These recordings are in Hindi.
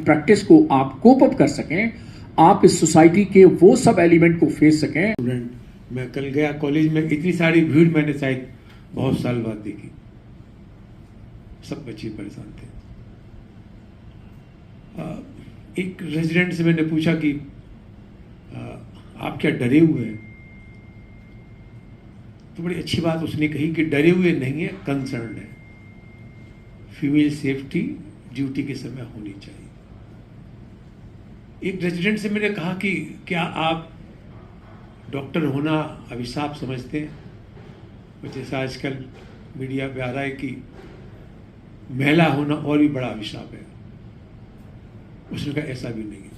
प्रैक्टिस को आप कोप अप कर सकें, आप इस सोसाइटी के वो सब एलिमेंट को फेस सकें। स्टूडेंट, मैं कल गया कॉलेज में, इतनी सारी भीड़ मैंने शायद बहुत साल बाद देखी। सब बच्चे परेशान थे। एक रेजिडेंट से मैंने पूछा कि आप क्या डरे हुए हैं? तो बड़ी अच्छी बात उसने कही कि डरे हुए नहीं है, कंसर्न है। फीमेल सेफ्टी ड्यूटी के समय होनी चाहिए। एक रेजिडेंट से मैंने कहा कि क्या आप डॉक्टर होना अभिशाप समझते हैं? जैसा आजकल मीडिया पे आ रहा है कि महिला होना और भी बड़ा अभिशाप है। उसने कहा ऐसा भी नहीं है।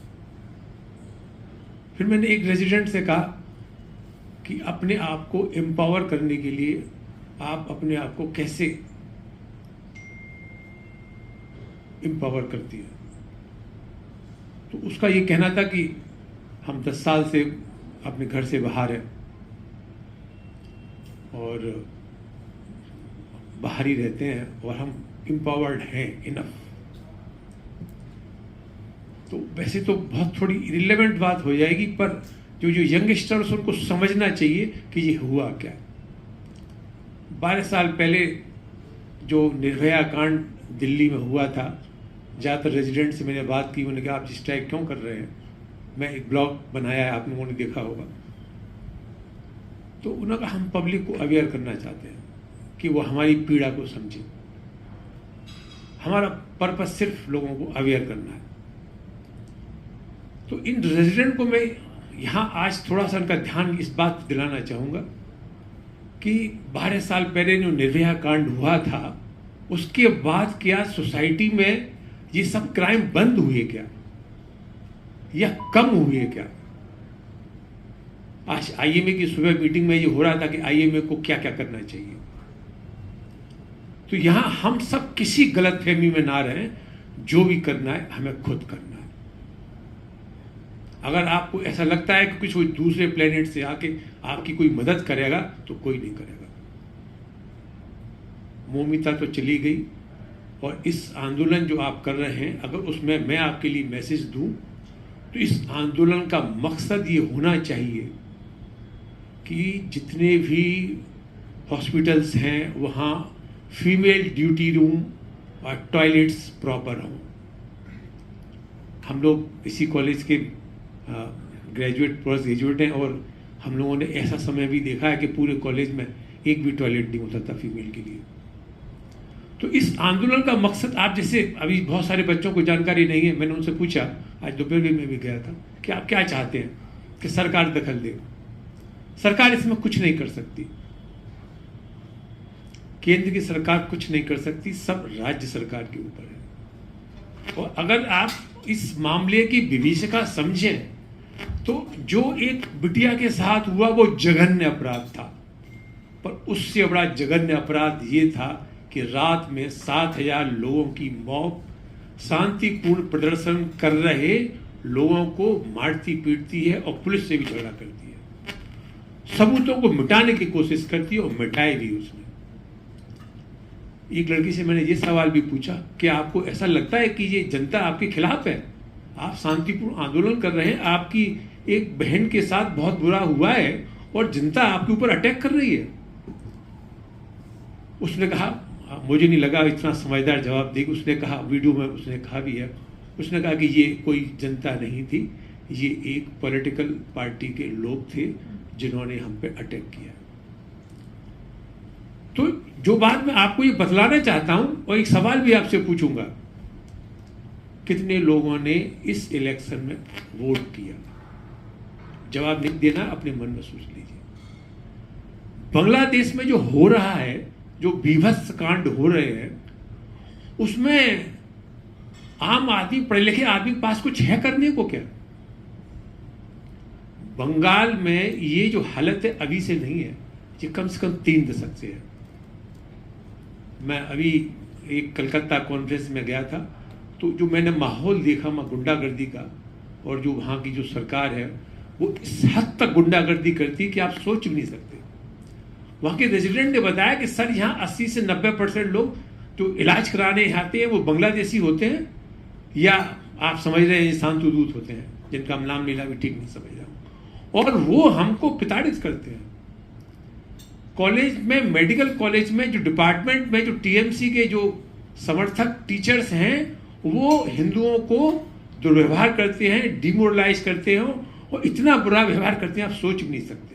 फिर मैंने एक रेजिडेंट से कहा कि अपने आप को एम्पावर करने के लिए आप अपने आप को कैसे एम्पावर करती है? तो उसका ये कहना था कि हम 10 साल से अपने घर से बाहर हैं और बाहर ही रहते हैं और हम एम्पावर्ड हैं इनफ। तो वैसे तो बहुत थोड़ी इरिलेवेंट बात हो जाएगी, पर जो यंगस्टर्स उनको समझना चाहिए कि ये हुआ क्या। 12 साल पहले जो निर्भया कांड दिल्ली में हुआ था, ज़्यादातर रेजिडेंट से मैंने बात की। उन्होंने कहा आप स्ट्राइक क्यों कर रहे हैं? मैं एक ब्लॉग बनाया है, आप लोगों ने देखा होगा। तो उन्होंने कहा हम पब्लिक को अवेयर करना चाहते हैं कि वो हमारी पीड़ा को समझे। हमारा पर्पस सिर्फ लोगों को अवेयर करना है। तो इन रेजिडेंट को मैं यहाँ आज थोड़ा सा उनका ध्यान इस बात दिलाना चाहूँगा कि 12 साल पहले जो निर्भया कांड हुआ था, उसके बाद क्या सोसाइटी में ये सब क्राइम बंद हुए क्या या कम हुए क्या? आज आईएमए की सुबह मीटिंग में ये हो रहा था कि आईएमए को क्या क्या करना चाहिए। तो यहां हम सब किसी गलतफहमी में ना रहें। जो भी करना है हमें खुद करना है। अगर आपको ऐसा लगता है कि कुछ कोई दूसरे प्लेनेट से आके आपकी कोई मदद करेगा, तो कोई नहीं करेगा। मौमिता तो चली गई, और इस आंदोलन जो आप कर रहे हैं, अगर उसमें मैं आपके लिए मैसेज दूं, तो इस आंदोलन का मकसद ये होना चाहिए कि जितने भी हॉस्पिटल्स हैं वहाँ फीमेल ड्यूटी रूम और टॉयलेट्स प्रॉपर हों। हम लोग इसी कॉलेज के ग्रेजुएट पोस्ट ग्रेजुएट हैं, और हम लोगों ने ऐसा समय भी देखा है कि पूरे कॉलेज में एक भी टॉयलेट नहीं होता था फीमेल के लिए। तो इस आंदोलन का मकसद, आप जैसे अभी बहुत सारे बच्चों को जानकारी नहीं है, मैंने उनसे पूछा, आज दोपहर में भी गया था, कि आप क्या चाहते हैं कि सरकार दखल दे? सरकार इसमें कुछ नहीं कर सकती। केंद्र की सरकार कुछ नहीं कर सकती, सब राज्य सरकार के ऊपर है। और अगर आप इस मामले की विभीषिका समझें, तो जो एक बिटिया के साथ हुआ वो जघन्य अपराध था, पर उससे बड़ा जघन्य अपराध ये था कि रात में 7,000 लोगों की मौत शांतिपूर्ण प्रदर्शन कर रहे लोगों को मारती पीटती है और पुलिस से भी झगड़ा करती है, सबूतों को मिटाने की कोशिश करती है और मिटाए भी उसने। एक लड़की से मैंने ये सवाल भी पूछा कि आपको ऐसा लगता है कि ये जनता आपके खिलाफ है? आप शांतिपूर्ण आंदोलन कर रहे हैं, आपकी एक बहन के साथ बहुत बुरा हुआ है और जनता आपके ऊपर अटैक कर रही है। उसने कहा, मुझे नहीं लगा इतना समझदार जवाब देगी। उसने कहा, वीडियो में उसने कहा भी है, उसने कहा कि ये कोई जनता नहीं थी, ये एक पॉलिटिकल पार्टी के लोग थे जिन्होंने हम पे अटैक किया। तो जो बात मैं आपको ये बतलाना चाहता हूं, और एक सवाल भी आपसे पूछूंगा, कितने लोगों ने इस इलेक्शन में वोट किया? जवाब नहीं देना, अपने मन में सोच लीजिए। बांग्लादेश में जो हो रहा है, जो बीभत्स कांड हो रहे हैं, उसमें आम आदमी, पढ़े लिखे आदमी के पास कुछ है करने को क्या? बंगाल में ये जो हालत है अभी से नहीं है, ये कम से कम 3 दशक से है। मैं अभी एक कलकत्ता कॉन्फ्रेंस में गया था, तो जो मैंने माहौल देखा वहाँ गुंडागर्दी का, और जो वहाँ की जो सरकार है वो इस हद तक गुंडागर्दी करती है कि आप सोच भी नहीं सकते। वहाँ के रेजिडेंट ने बताया कि सर, यहाँ 80 से 90% लोग जो इलाज कराने आते हैं वो बांग्लादेशी होते हैं या आप समझ रहे हैं ये शांतु दूत होते हैं, जिनका हम नाम लीला भी ठीक नहीं समझ रहा हूं, और वो हमको प्रताड़ित करते हैं। कॉलेज में, मेडिकल कॉलेज में जो डिपार्टमेंट में जो टीएमसी के जो समर्थक टीचर्स हैं, वो हिंदुओं को दुर्व्यवहार करते हैं, डिमोरलाइज करते हैं और इतना बुरा व्यवहार करते हैं आप सोच भी नहीं सकते।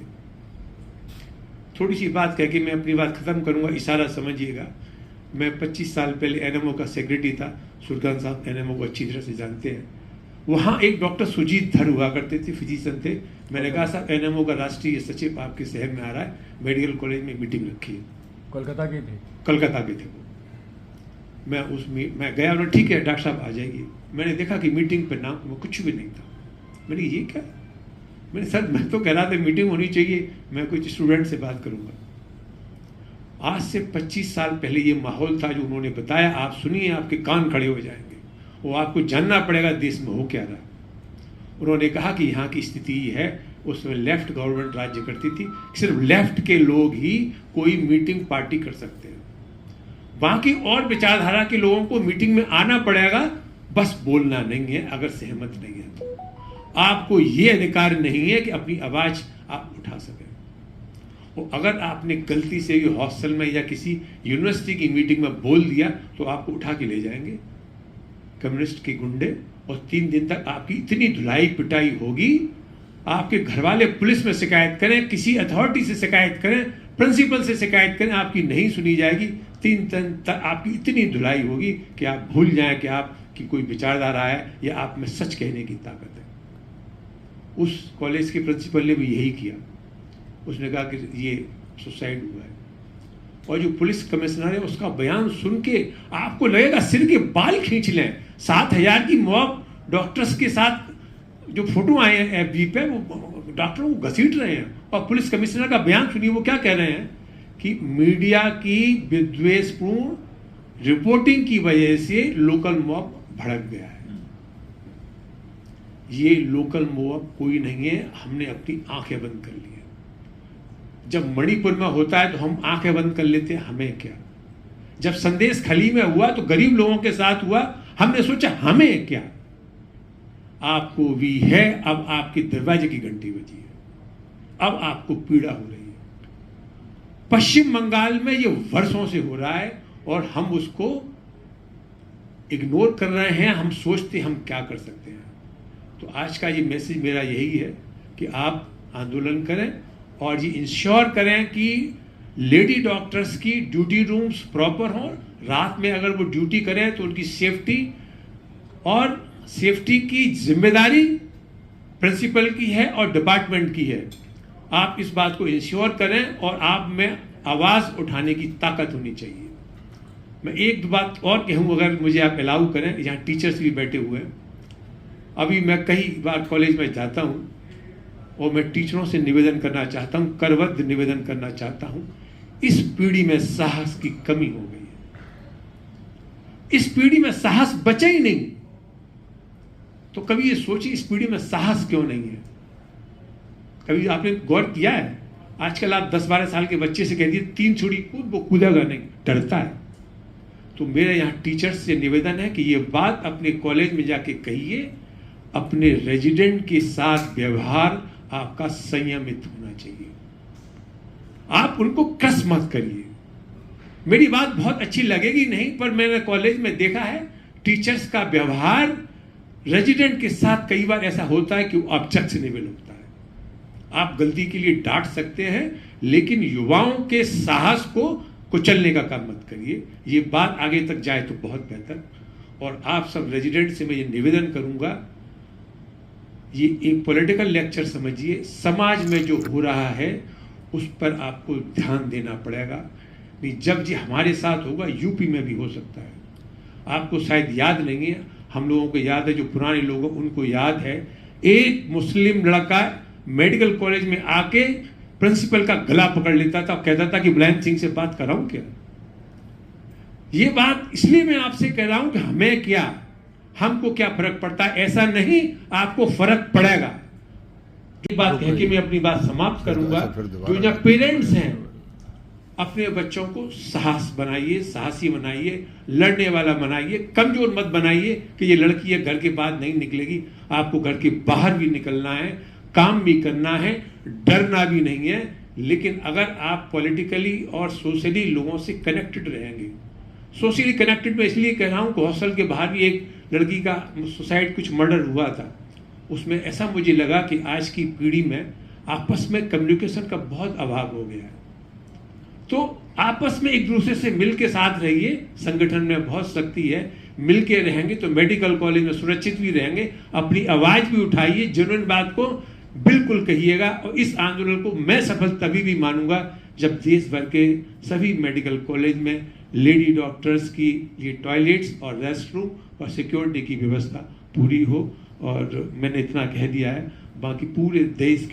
थोड़ी सी बात कह के मैं अपनी बात खत्म करूंगा, इशारा समझिएगा। मैं 25 साल पहले एनएमओ का सेक्रेटरी था, सुल्तान साहब एनएमओ को अच्छी तरह से जानते हैं। वहाँ एक डॉक्टर सुजीत धर हुआ करते थे, फिजिशियन थे। मैंने कहा साहब एनएमओ का राष्ट्रीय सचिव आपके शहर में आ रहा है, मेडिकल कॉलेज में मीटिंग रखी है। कोलकाता के थे? कलकत्ता के थे वो। मैं गया, उन्होंने ठीक है डॉक्टर साहब आ जाइए। मैंने देखा कि मीटिंग पर नाम में कुछ भी नहीं था। मैंने ये क्या, मैंने सर मैं तो कह रहा था मीटिंग होनी चाहिए, मैं कुछ स्टूडेंट से बात करूंगा। आज से 25 साल पहले ये माहौल था जो उन्होंने बताया, आप सुनिए आपके कान खड़े हो जाएंगे, वो आपको जानना पड़ेगा देश में हो क्या रहा। उन्होंने कहा कि यहाँ की स्थिति है, उसमें लेफ्ट गवर्नमेंट राज्य करती थी, सिर्फ लेफ्ट के लोग ही कोई मीटिंग पार्टी कर सकते हैं, बाकी और विचारधारा के लोगों को मीटिंग में आना पड़ेगा, बस बोलना नहीं है। अगर सहमत नहीं है तो आपको ये अधिकार नहीं है कि अपनी आवाज आप उठा सकें। और अगर आपने गलती से भी हॉस्टल में या किसी यूनिवर्सिटी की मीटिंग में बोल दिया तो आपको उठा के ले जाएंगे कम्युनिस्ट के गुंडे, और 3 दिन तक आपकी इतनी धुलाई पिटाई होगी, आपके घर वाले पुलिस में शिकायत करें, किसी अथॉरिटी से शिकायत करें, प्रिंसिपल से शिकायत करें, आपकी नहीं सुनी जाएगी। 3 दिन तक आपकी इतनी धुलाई होगी कि आप भूल जाएं कि आपकी कोई विचारधारा है या आप में सच कहने की ताकत है। उस कॉलेज के प्रिंसिपल ने भी यही किया, उसने कहा कि ये सुसाइड हुआ है। और जो पुलिस कमिश्नर है उसका बयान सुन के आपको लगेगा सिर के बाल खींच लें। 7,000 की मॉब डॉक्टर्स के साथ जो फोटो आए हैं एफबी पे, वो डॉक्टरों को घसीट रहे हैं, और पुलिस कमिश्नर का बयान सुनिए, वो क्या कह रहे हैं कि मीडिया की विद्वेषपूर्ण रिपोर्टिंग की वजह से लोकल मॉब भड़क गया है। ये लोकल मॉब कोई नहीं है, हमने अपनी आंखें बंद कर ली है। जब मणिपुर में होता है तो हम आंखें बंद कर लेते हैं, हमें क्या। जब संदेश खली में हुआ तो गरीब लोगों के साथ हुआ, हमने सोचा हमें क्या। आपको भी है, अब आपके दरवाजे की घंटी बजी है, अब आपको पीड़ा हो रही है। पश्चिम बंगाल में ये वर्षों से हो रहा है और हम उसको इग्नोर कर रहे हैं, हम सोचते हम क्या कर सकते हैं। तो आज का ये मैसेज मेरा यही है कि आप आंदोलन करें और ये इंश्योर करें कि लेडी डॉक्टर्स की ड्यूटी रूम्स प्रॉपर हों। रात में अगर वो ड्यूटी करें तो उनकी सेफ्टी और सेफ्टी की जिम्मेदारी प्रिंसिपल की है और डिपार्टमेंट की है। आप इस बात को इंश्योर करें और आप में आवाज़ उठाने की ताकत होनी चाहिए। मैं एक बात और कहूँ, अगर मुझे आप अलाउ करें, यहाँ टीचर्स भी बैठे हुए हैं। अभी मैं कई बार कॉलेज में जाता हूँ और मैं टीचरों से निवेदन करना चाहता हूँ, करबद्ध निवेदन करना चाहता हूँ, इस पीढ़ी में साहस की कमी हो गई है। इस पीढ़ी में साहस बचा ही नहीं। तो कभी ये सोचिए इस पीढ़ी में साहस क्यों नहीं है। कभी आपने गौर किया है, आजकल आप 10-12 साल के बच्चे से कह दिए 3 छुरी कूद, वो कूदेगा नहीं, डरता है। तो मेरे यहाँ टीचर्स से निवेदन है कि ये बात अपने कॉलेज में जाके कहिए, अपने रेजिडेंट के साथ व्यवहार आपका संयमित होना चाहिए। आप उनको क्रस मत करिए। मेरी बात बहुत अच्छी लगेगी नहीं, पर मैंने कॉलेज में देखा है टीचर्स का व्यवहार रेजिडेंट के साथ कई बार ऐसा होता है कि वो ऑब्जेक्शनेबल होता है। आप गलती के लिए डांट सकते हैं, लेकिन युवाओं के साहस को कुचलने का काम मत करिए। ये बात आगे तक जाए तो बहुत बेहतर। और आप सब रेजिडेंट से मैं ये निवेदन करूंगा, ये एक पॉलिटिकल लेक्चर समझिए, समाज में जो हो रहा है उस पर आपको ध्यान देना पड़ेगा। नहीं, जब ये हमारे साथ होगा, यूपी में भी हो सकता है। आपको शायद याद नहीं है, हम लोगों को याद है, जो पुराने लोग उनको याद है, एक मुस्लिम लड़का मेडिकल कॉलेज में आके प्रिंसिपल का गला पकड़ लेता था, कहता था कि मुलायम सिंह से बात कर रहा हूं क्या। ये बात इसलिए मैं आपसे कह रहा हूं कि हमें क्या, हमको क्या फर्क पड़ता है। ऐसा नहीं, आपको फर्क पड़ेगा। एक बात कह के मैं अपनी बात समाप्त करूंगा। जो यहाँ पेरेंट्स हैं, अपने बच्चों को साहस बनाइए, साहसी बनाइए, लड़ने वाला बनाइए, कमजोर मत बनाइए कि ये लड़की है घर के बाद नहीं निकलेगी। आपको घर के बाहर भी निकलना है, काम भी करना है, डरना भी नहीं है। लेकिन अगर आप पॉलिटिकली और सोशली लोगों से कनेक्टेड रहेंगे, सोशली कनेक्टेड मैं इसलिए कह रहा हूँ कि हॉस्टल के बाहर भी एक लड़की का सुसाइड कुछ मर्डर हुआ था। उसमें ऐसा मुझे लगा कि आज की पीढ़ी में आपस में कम्युनिकेशन का बहुत अभाव हो गया है। तो आपस में एक दूसरे से मिल के साथ रहिए। संगठन में बहुत शक्ति है, मिल के रहेंगे तो मेडिकल कॉलेज में सुरक्षित भी रहेंगे। अपनी आवाज भी उठाइए, जेन्युइन बात को बिल्कुल कहिएगा। और इस आंदोलन को मैं सफल तभी भी मानूंगा जब देश भर के सभी मेडिकल कॉलेज में लेडी डॉक्टर्स की ये टॉयलेट्स और रेस्टरूम और सिक्योरिटी की व्यवस्था पूरी हो। और मैंने इतना कह दिया है, बाकी पूरे देश